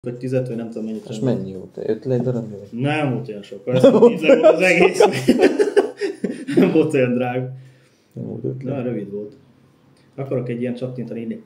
vagy 10, vagy nem tudom mennyit. És mennyi volt? 5 egy darab? Nem volt olyan sok. Ez 10 volt az egész. Nem volt olyan drága. Nem volt 5 De rövid volt. Akarok egy ilyen csattintan írni.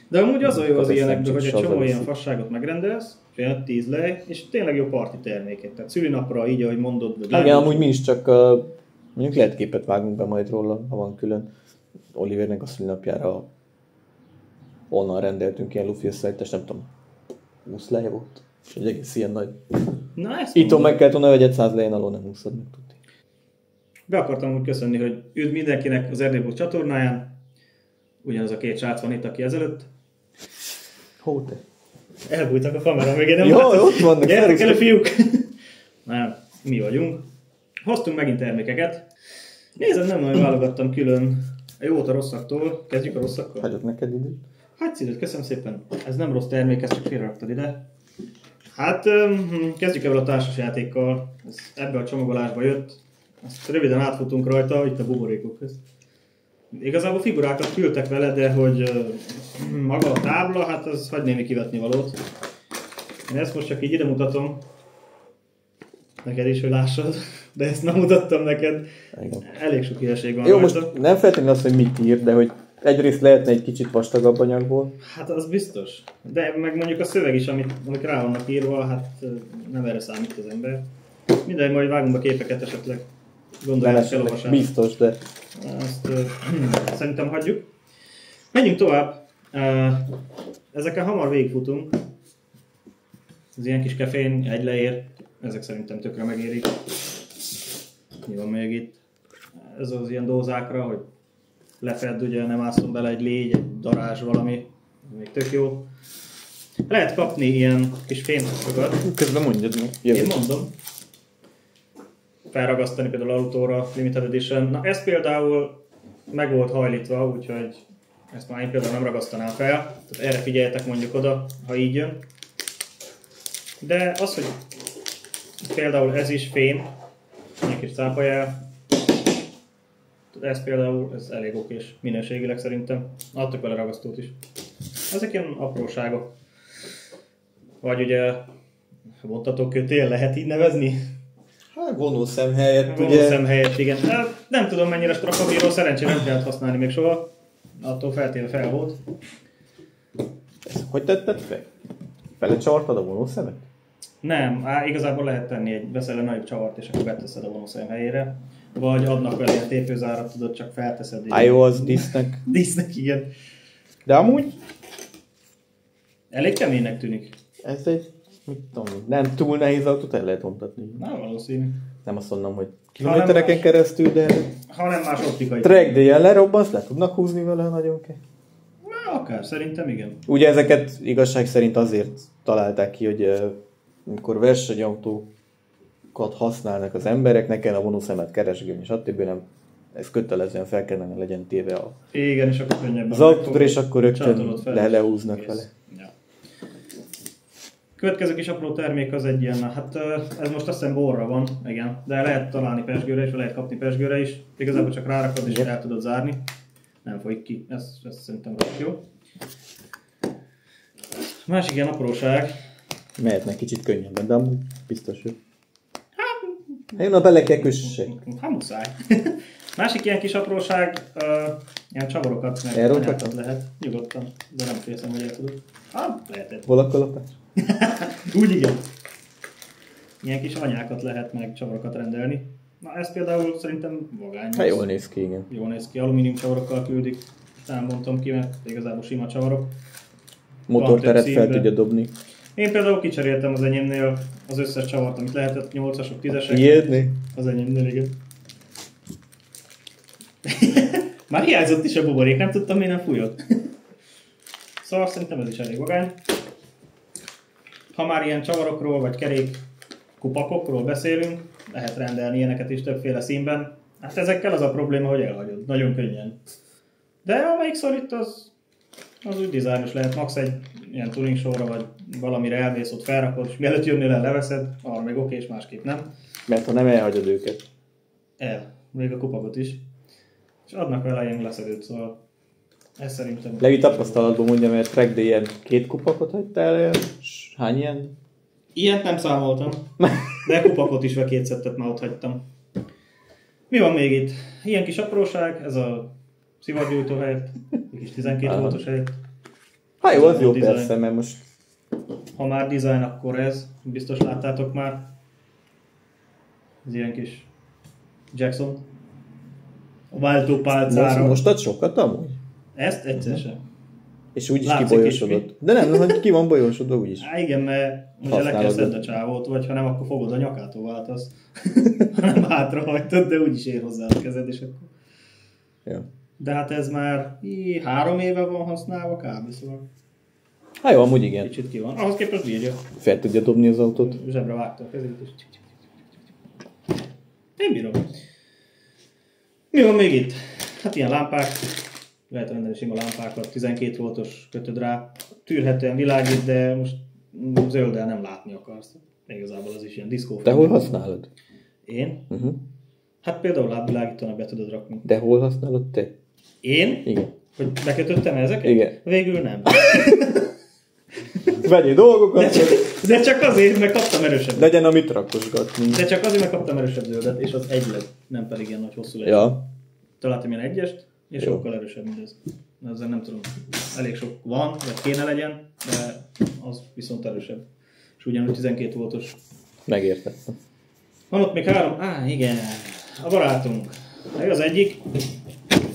De amúgy az a jó az ilyenekből, hogy egy csomó ilyen fasságot megrendelsz, olyan 10 lej, és tényleg jó parti termékek. Tehát szülinapra így, ahogy mondod, vagy igen, amúgy mi is csak mondjuk lehet képet vágunk be majd róla, ha van külön. Olivernek a szülinapjára onnan rendeltünk ilyen lufi összeállítást, nem tudom, 20 lej volt. És egy egész ilyen nagy. Na, ezt itthon meg kellett volna, hogy egy 100 lejen alól nem úszod meg tudni. Be akartam úgy köszönni, hogy üdv mindenkinek az Erdélybúcs csatornáján. Ugyanaz a két srác van itt, aki ezelőtt. Hó te? Elbújtak a kamera mögé, nem? Jó, ott vannak. Gyertek el a fiúk! Nem, mi vagyunk. Hoztunk megint termékeket. Nézd, nem nagyon válogattam külön jót a rosszaktól. Kezdjük a rosszakkal? Hagyok neked időt. Hát szíved, köszönöm szépen. Ez nem rossz termék, ezt csak félreraktad ide. Hát kezdjük ebből a társasjátékkal. Ez ebbe a csomagolásba jött. Azt röviden átfutunk rajta, itt a buborékok közt. Igazából figurákat küldtek vele, de hogy maga a tábla, hát az hagy némi kivetni valót. Én ezt most csak így ide mutatom. Neked is, hogy lássad. De ezt nem mutattam neked. Igen. Elég sok hülyeség van jó, rajta. most nem feltétlenül azt, hogy mit ír, de hogy egyrészt lehetne egy kicsit vastagabb anyagból. Hát az biztos. De meg mondjuk a szöveg is, amik rá vannak írva, hát nem erre számít az ember. Mindegy, majd vágunk a képeket esetleg. Gondolják elolvasás. Biztos, de... Azt szerintem hagyjuk. Menjünk tovább. Ezekkel hamar végigfutunk. Ez ilyen kis kefén, egy leér. Ezek szerintem tökre megérik. Mi van még itt? Ez az ilyen dózákra, hogy lefedd, ugye nem ásszon bele egy légy, egy darázs valami. Még tök jó. Lehet kapni ilyen kis fémfogat. Közben mondjad meg. Én mondom. Felragasztani például autóra, limited edition. Na ez például meg volt hajlítva, úgyhogy ezt már én például nem ragasztanám fel. Tehát erre figyeljetek mondjuk oda, ha így jön. De az, hogy például ez is fém, egy kis cápajel. Ez például, ez elég okés minőségileg szerintem. Adtak vele ragasztót is. Ezek ilyen apróságok. Vagy ugye vontatókötél lehet így nevezni? Hát vonószem helyett, ugye? Vonószem helyett, igen. Nem tudom mennyire strapabíró, szerencsére nem kellett használni még soha. Attól feltéve fel volt. Ezt hogy tetted fel? Belecsavartad a vonószemet? Nem, igazából lehet tenni veszel egy nagyobb csavart és akkor beteszed a vonószem helyére. Vagy adnak vele ilyen tépőzárat, tudod, csak felteszed. Jó, az dísznek. Dísznek, igen. De amúgy? Elég keménynek tűnik. Ez egy, mit tudom, nem túl nehéz autót el lehet vontatni. Na, valószínű. Nem azt mondom, hogy kilométereken keresztül, de... Ha nem más optikai. Track day-en lerobbansz, le tudnak húzni vele, nagyon kell. Na, akár, szerintem igen. Ugye ezeket igazság szerint azért találták ki, hogy amikor versenyautókat használnak az emberek, ne kell a vonószemet keresgélni, stb. Nem. Ez kötelezően fel kellene legyen téve a... Igen, és akkor könnyebben. Az autóra, és akkor rögtön lehúznak vele. Ja. Következő kis apró termék az egy ilyen, hát ez most azt hiszem borra van, igen, de lehet találni pezsgőre is, vagy lehet kapni pezsgőre is. Igazából csak rárakod és el tudod zárni. Nem folyik ki, ez szerintem jó. Másik ilyen apróság. Mehetnek kicsit könnyebben, de amúgy biztos, hogy... Hát jön a bele kell kössek. Hát muszáj. Másik ilyen kis apróság, ilyen csavarokat, meg anyákat lehet. Nyugodtan, de nem félszem, hogy el tudod. Lehetett. Hol a kalapás? Úgy igen. Ilyen kis anyákat lehet, meg csavarokat rendelni. Na ez például szerintem vagány. Hát jól néz ki, igen. Jól néz ki, alumínium csavarokkal küldik. Nem mondtam ki, mert igazából sima csavarok. Motorteret fel tudja dobni. Én például kicseréltem az enyémnél az összes csavart, amit lehetett, 8-asok, 10-esek. Ijedni? Az enyémnél, igen. Már hiányzott is a buborék, nem tudtam, miért nem fújott. Szóval szerintem ez is elég vagány. Ha már ilyen csavarokról vagy kerék kupakokról beszélünk, lehet rendelni ilyeneket is többféle színben. Hát ezekkel az a probléma, hogy elhagyod. Nagyon könnyen. De amelyik szorít, az úgy dizájnos lehet. Max egy ilyen tuning sorra, vagy valamire elmész, ott felrakod, és mielőtt jönnél el, leveszed, arra még oké, és másképp nem. Mert ha nem elhagyod őket. Még a kupakot is. És adnak vele ilyen leszedőt, szóval ez szerintem... Levi tapasztalatból mondja, mert track, de ilyen 2 kupakot hagytál el, és hány ilyen? Ilyet nem számoltam, de kupakot is, vagy 2 szettet már ott hagytam. Mi van még itt? Ilyen kis apróság, ez a szivargyújtó helyett, egy kis 12 voltos helyett. Hát jó, az jó persze, mert most... Ha már design, akkor ez, biztos láttátok már. Ez ilyen kis Jackson. A váltópálcára. Most ad sokat amúgy? Ezt egyszer sem. És úgyis kibolyosodott. De nem, hogy ki van bolyosodva úgyis. Igen, mert ugye le kell szedd a csávót, vagy ha nem, akkor fogod a nyakától váltasz. Ha nem hátrahajtod, de úgyis ér hozzá a kezed, és akkor... Ja. De hát ez már 3 éve van használva kb. Szóval... Hát jó, amúgy igen. Kicsit ki van. Ahhoz képest bírja. Fel tudja dobni az autót. Zsebre vágta a kezét, és... Én bírom. Mi van még itt? Hát ilyen lámpák. Lehet rendelni sima lámpákat, 12 voltos kötöd rá. Tűrhetően világít, de most zölddel nem látni akarsz. Igazából az is ilyen diszkó. De hol használod? Én? Hát például lábvilágítónak be tudod rakni. De hol használod te? Én? Igen. Hogy bekötöttem ezeket? Igen. Végül nem. Vegyél dolgokat. De csak azért, mert kaptam erősebb. Legyen amit rakosgatni. De csak azért, mert kaptam erősebb zöldet, és az egy lett, nem pedig ilyen nagy hosszú lett. Ja. Találtam ilyen egyest, és Jó. sokkal erősebb, mint ez. Ezzel nem tudom, elég sok van, vagy kéne legyen, de az viszont erősebb. És ugyanúgy 12 voltos. Megértettem. Van ott még 3, igen, a barátunk. Ez az egyik,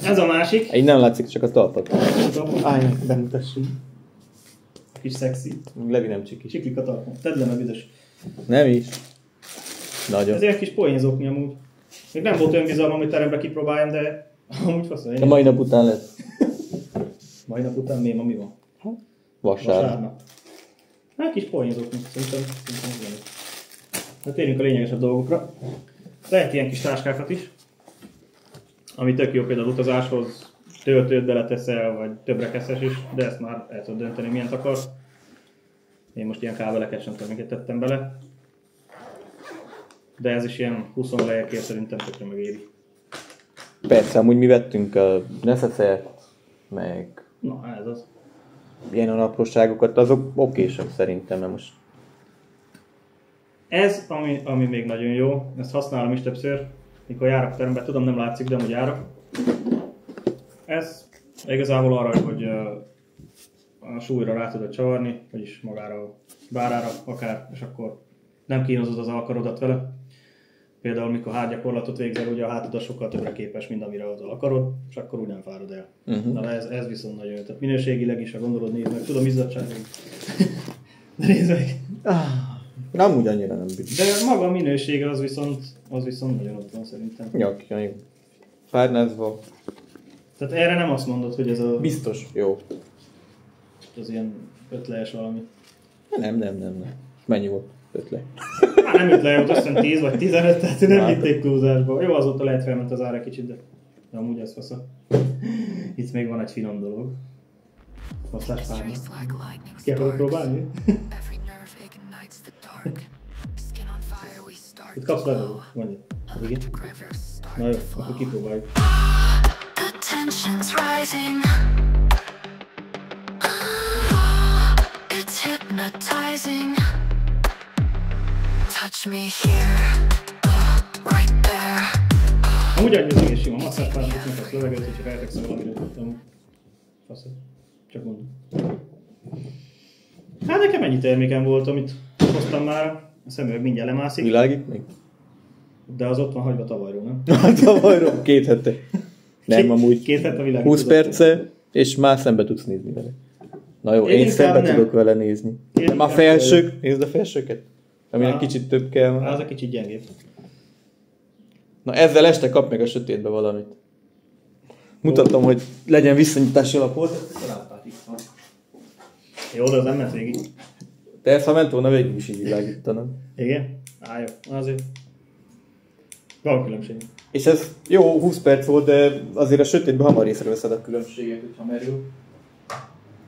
ez a másik. Így nem látszik, csak a talpat. Állj, bemutassunk. Kis szexi. Levi nem csiki. Csiklik a talpon. Tedd le meg üdös. Nem is. Nagyon. Ez ilyen kis poénzókni amúgy. Még nem volt önbizalmam, hogy terembe kipróbáljam, de amúgy faszol. A mai nap után lesz. Mai nap után mi van? Vasárnap. Hát kis poénzókni. Szerintem igen. Hát térjünk a lényegesebb dolgokra. Lehet ilyen kis táskákat is. Ami tök jó például utazáshoz. Töltőt beleteszel, vagy többre keszes is, de ezt már el tudod dönteni, milyen akarsz. Én most ilyen kábeleket sem tudom, miket tettem bele. De ez is ilyen 20 lejekért szerintem tökre megéri. Persze, amúgy mi vettünk a Necessert, meg Na, ez az. ilyen apróságokat, azok okésak szerintem, mert most... Ez, ami még nagyon jó, ezt használom is többször, mikor járok teremben, tudom nem látszik, de amúgy járok. Ez igazából arra, hogy a súlyra rá tudod csavarni, vagyis magára a bárára akár, és akkor nem kínozod az alkarodat vele. Például mikor hátgyakorlatot végzel, ugye a hátadat sokkal többre képes, mint amire az alkarod, és akkor úgy nem fárad el. Na ez viszont nagyon jó. Tehát minőségileg is, ha gondolod, nézd meg, tudom izzadságig. De nézd meg! Nem úgy annyira nem bírom. De maga a minősége az viszont nagyon ott van szerintem. Ja, jó. Párnázva. Tehát erre nem azt mondod, hogy ez a... Biztos. Jó. az ilyen ötlejes valami. Nem. Mennyi volt? 5 le. Hát nem 5 le, volt azt hiszem 10 vagy 15, tehát nem vitték túlzásba. Jó, azóta lehet felment az ára kicsit, de amúgy ez fasza. Itt még van egy finom dolog. Faszás párna. Ki akarod próbálni? Itt kapsz levegőt, mondja. Igen? Na jó, akkor kipróbáljuk. Tension's rising. It's hypnotizing. Touch me here, right there. Amúgy annyi az egész sima masszázspárnak, nem kapsz levegőt, hogyha feltekszem valamire. Faszad. Csak mondom. Hát nekem ennyi terméken volt, amit hoztam már. A szemüveg mindjárt lemászik. Világít még? De az ott van hagyva tavalyról, nem? Tavalyról 2 hete. Nem, amúgy 2 hete világít. 20 perce, és már szembe tudsz nézni vele. Na jó, én szembe tudok vele nézni. Nem a felsők, nézd a felsőket. Aminek kicsit több kell. Az a kicsit gyengébb. Na ezzel este kap meg a sötétbe valamit. Mutatom, hogy legyen viszonyítási alapot. Jó, de az nem ment végig. De ezt ha ment volna, végig is így világítanám. Igen? Á, jó. Azért. Van különbség. És ez jó, 20 perc volt, de azért a sötétben hamar észreveszed a különbséget, hogyha merül.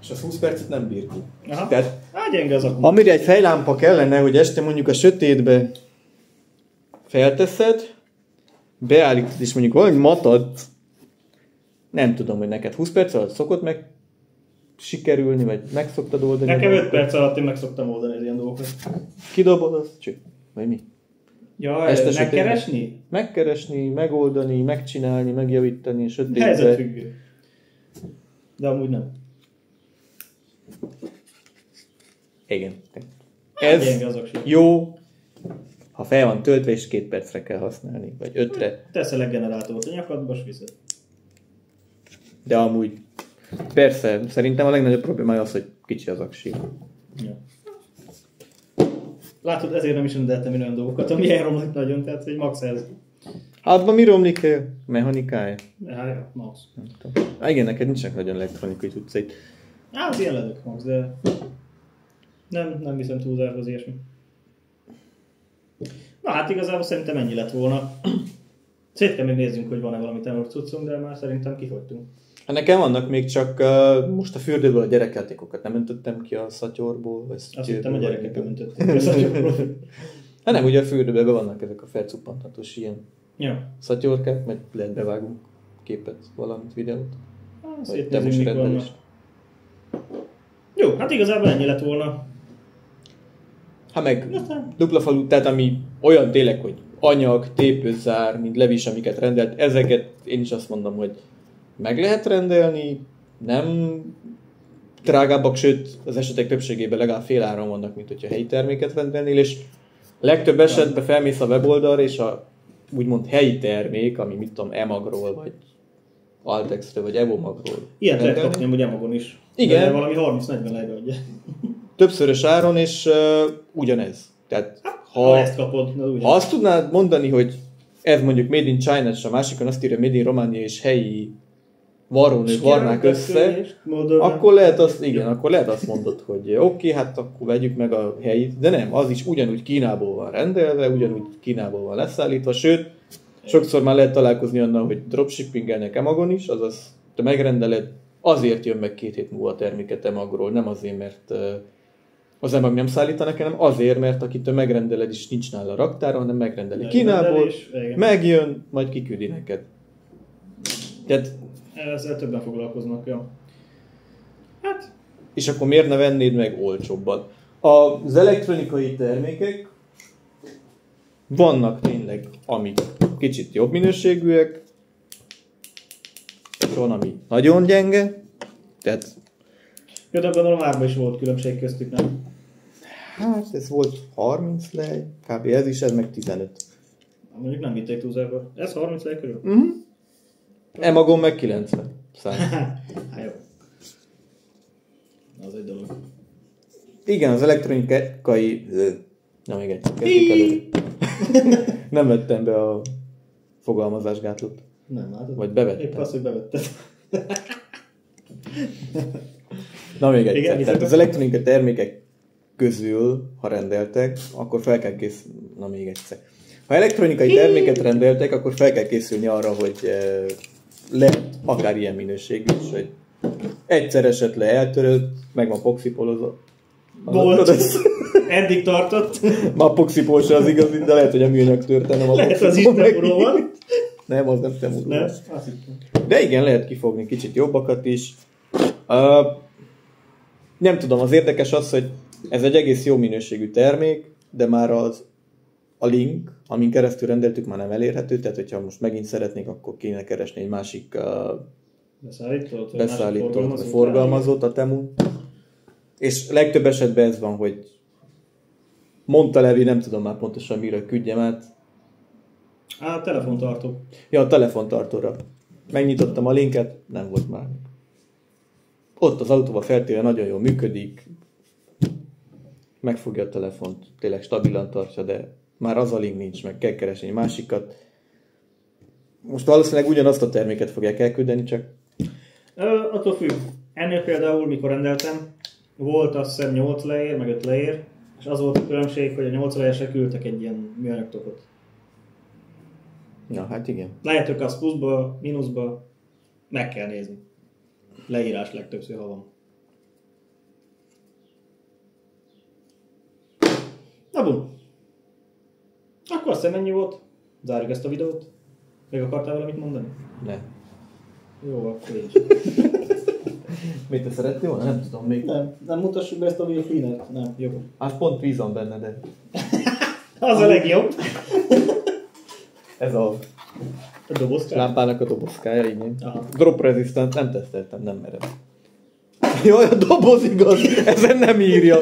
És az 20 percet nem bír ki. Aha. Tehát, gyenge az akku. amire egy fejlámpa kellene, hogy este mondjuk a sötétbe felteszed, beállítod, és mondjuk valami matat, nem tudom, hogy neked 20 perc alatt szokott meg sikerülni, vagy meg szoktad oldani. Nekem 5 perc alatt én meg szoktam oldani az ilyen dolgokat. Kidobod, az cső. Vagy mi? Ja, Este megkeresni? Megkeresni, megoldani, megcsinálni, megjavítani, sötétbe. Helyzetfüggő. De amúgy nem. Igen. Ez Ez gyenge azok sem. jó, ha fel van töltve, és 2 percre kell használni, vagy 5-re. Teszel egy generátort a nyakadba, és viszed. De amúgy persze, szerintem a legnagyobb problémája az, hogy kicsi az aksi. Ja. Látod, ezért nem is rendeltem én olyan dolgokat, ami elromlott nagyon, tehát egy max ez. Hátban mi romlik el? Mechanikája? Hát, ja, max. Nem tudom. Igen, neked nincsenek nagyon elektronikai cuccait. Hát, az ilyen ledök max, de nem viszem túlzásba az ilyesmi. Na hát igazából szerintem ennyi lett volna. Szét kell még nézzünk, hogy van-e valami tenor cuccunk, de már szerintem kifogytunk. Hát nekem vannak még csak most a fürdőből a gyerekjátékokat nem öntöttem ki a szatyorból. Azt hittem, a gyerekekkel öntötték ki a szatyorból. Hát nem, ugye a fürdőben be vannak ezek a felcuppanthatós ilyen Ja. szatyorkák, meg lehet bevágunk képet, valamit, videót. Szétnézzünk, mik vannak. Jó, hát igazából ennyi lett volna. Hát meg dupla falu, tehát ami olyan tényleg, hogy anyag, tépőzár, mint Levis, amiket rendelt, ezeket én is azt mondom, hogy meg lehet rendelni, nem drágábbak, sőt az esetek többségében legalább fél áron vannak, mint hogyha helyi terméket rendelnél, és legtöbb esetben felmész a weboldalra, és a úgymond helyi termék, ami mit tudom, Emagról, vagy Altexről, vagy Evomagról. Ilyet lehet kapni amúgy Amagon is. Igen. De valami 30-40 legadja. Többszörös áron, és ugyanez. Tehát Ha ezt kapod, na úgy. ha azt tudnád mondani, hogy ez mondjuk Made in China, és a másikon azt írja Made in Románia, és helyi varrónők varnák össze, akkor lehet azt, igen, akkor lehet azt mondod, hogy oké, hát akkor vegyük meg a helyit, de nem, az is ugyanúgy Kínából van rendelve, ugyanúgy Kínából van leszállítva, sőt, sokszor már lehet találkozni annál, hogy dropshippingelnek Amagon is, azaz te megrendeled, azért jön meg 2 hét múlva a terméket Emagról, nem azért, mert az Emag nem szállítanak, hanem azért, mert akitől megrendeled is nincs nála a raktára, hanem megrendeli Kínából, megjön, majd kiküldi neked. Tehát, ezzel többen foglalkoznak, ja. Hát, és akkor miért ne vennéd meg olcsóbban? Az elektronikai termékek vannak tényleg, amik kicsit jobb minőségűek, és van, ami nagyon gyenge, tehát jó, de gondolom árban is volt különbség köztük, nem? hát ez volt 30 lej, kb. Ez is, ez meg 15. Mondjuk nem vitték túlzásba. Ez 30 lej körül? Emagon meg 90. Hát jó. Az egy dolog. Igen, az elektronikai... Na még egyszer, kezdjük előre. Nem vettem be a fogalmazásgátlót. Nem, látod? Vagy bevettem. Épp az, hogy bevetted. Na még egyszer. Igen, Tehát az elektronikai termékek közül, ha rendeltek, akkor fel kell készülni... Na még egyszer. Ha elektronikai terméket rendeltek, akkor fel kell készülni arra, hogy lehet akár ilyen minőségű is, hogy egyszer esett le, eltörött, meg van poxipolozva. Volt. Eddig tartott. Ma poxipol se az igazi, de lehet, hogy a műanyag törte, nem a Lehet az is temuró van. Nem, az nem temuró. Nem? Azt hittem. De igen, lehet kifogni kicsit jobbakat is. Nem tudom, az érdekes az, hogy ez egy egész jó minőségű termék, de már a link, amin keresztül rendeltük, már nem elérhető, tehát hogyha most megint szeretnék, akkor kéne keresni egy másik beszállítót, vagy forgalmazót a Temu. És legtöbb esetben ez van, hogy mondta Levi, nem tudom már pontosan miről küldjem át. A telefontartó. Ja, a telefontartóra. Megnyitottam a linket, nem volt már. Ott az autóban feltéve nagyon jól működik, megfogja a telefont, tényleg stabilan tartja, de már az a link nincs, meg kell keresni egy másikat. Most valószínűleg ugyanazt a terméket fogják elküldeni, csak... Attól függ. Ennél például, mikor rendeltem, volt azt hiszem 8 leér, meg 5 leér, és az volt a különbség, hogy a 8 leérsre küldtek egy ilyen műanyagtokot. Na, hát igen. Lehet, hogy az pluszba, mínuszba, meg kell nézni. Leírás legtöbbször, ha van. Na bum. Akkor azt hiszem ennyi volt. Zárjuk ezt a videót. Még akartál valamit mondani? Nem. Jó, akkor így. Mit te szeretnél volna? Nem tudom még. Nem mutassuk be ezt a Wheel Cleaner-t. Nem, jó. Hát pont víz van benne, de... Az a legjobb. Ez a A dobozkár. lámpának a dobozkája, igen. Aha. Drop resistant, nem teszteltem, nem merem. Jaj, a doboz igaz, ezen nem írja.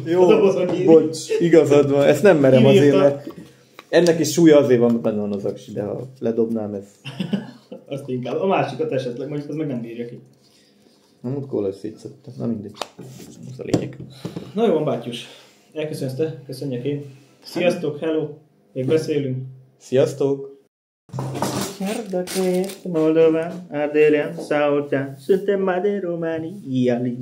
Jó, A dobozon írja. bocs, igazad van, ezt nem merem Írta. azért, mert ennek is súlya azért van, benne van az aksi, de ha ledobnám, ez... Azt inkább. A másikat esetleg, mondjuk az meg nem bírja ki. Nem múltkor összétszedtem, na mindegy. Az a lényeg. Na jó van, bátyus. Elköszönsz te, köszönjek én. Sziasztok, hello. Még beszélünk. Sziasztok! Érdekét, Moldován, Ardélyen, Száoltán, Szöntem Madé, Románi, Jali.